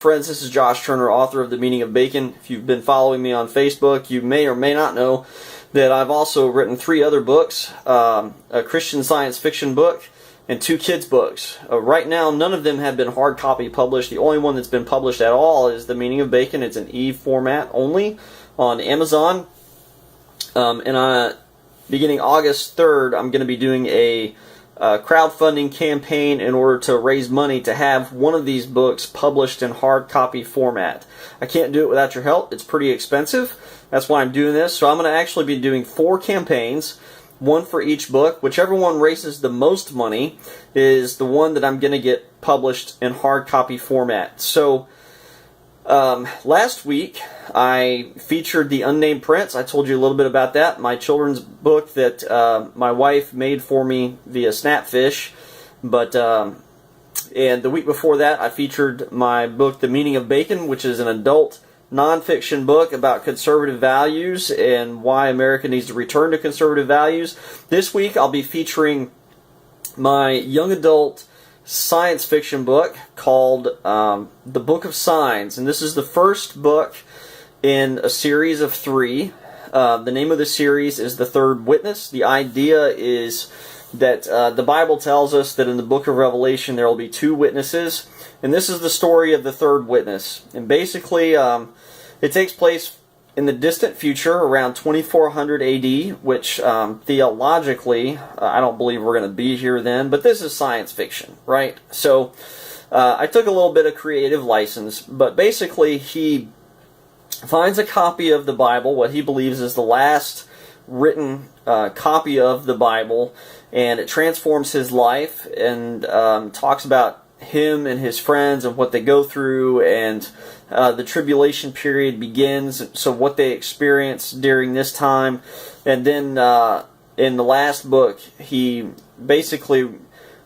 Friends, this is Josh Turner, author of The Meaning of Bacon. If you've been following me on Facebook, you may or may not know that I've also written 3 other books, a Christian science fiction book and 2 kids books. Right now, none of them have been hard copy published. The only one that's been published at all is The Meaning of Bacon. It's an e-format only on Amazon. Beginning August 3rd, I'm going to be doing a crowdfunding campaign in order to raise money to have one of these books published in hard copy format. I can't do it without your help. It's pretty expensive. That's why I'm doing this. So I'm going to actually be doing 4 campaigns, one for each book. Whichever one raises the most money is the one that I'm going to get published in hard copy format. So last week I featured The Unnamed Prince. I told you a little bit about that. My children's book that my wife made for me via Snapfish. And the week before that I featured my book The Meaning of Bacon, which is an adult nonfiction book about conservative values and why America needs to return to conservative values. This week I'll be featuring my young adult science fiction book called The Book of Signs, and this is the first book in a series of 3. The name of the series is The Third Witness. The idea is that the Bible tells us that in the book of Revelation there will be 2 witnesses, and this is the story of the third witness. And basically it takes place in the distant future, around 2400 AD, which theologically, I don't believe we're going to be here then, but this is science fiction, right? So I took a little bit of creative license, but basically he finds a copy of the Bible, what he believes is the last written copy of the Bible, and it transforms his life and talks about him and his friends and what they go through, and the tribulation period begins, so what they experience during this time. And then in the last book, he basically,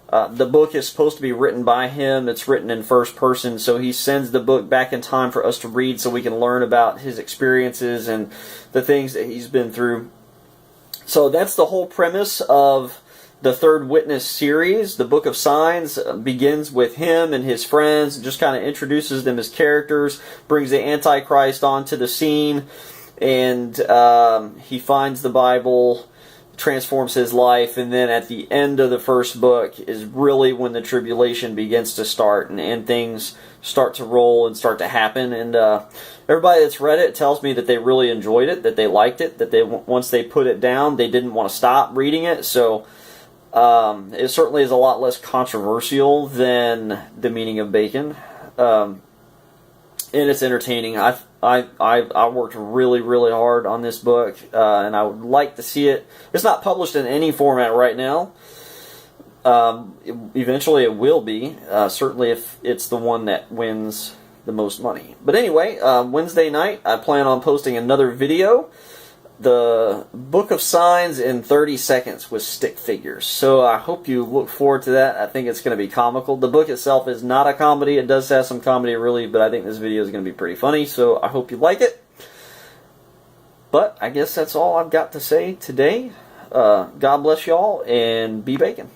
the book is supposed to be written by him. It's written in first person, so he sends the book back in time for us to read so we can learn about his experiences and the things that he's been through. So that's the whole premise of the Third Witness series. The Book of Signs begins with him and his friends, and just kind of introduces them as characters, brings the Antichrist onto the scene, and he finds the Bible, transforms his life, and then at the end of the first book is really when the tribulation begins to start, and things start to roll and start to happen. And everybody that's read it tells me that they really enjoyed it, that they liked it, that once they put it down, they didn't want to stop reading it. So it certainly is a lot less controversial than The Meaning of Bacon, and it's entertaining. I worked really, really hard on this book, and I would like to see it. It's not published in any format right now. Eventually it will be, certainly if it's the one that wins the most money. But anyway, Wednesday night I plan on posting another video, The Book of Signs in 30 seconds with stick figures. So I hope you look forward to that. I think it's going to be comical. The book itself is not a comedy. It does have some comedy, really, but I think this video is going to be pretty funny, so I hope you like it. But I guess that's all I've got to say today. God bless y'all, and be bacon.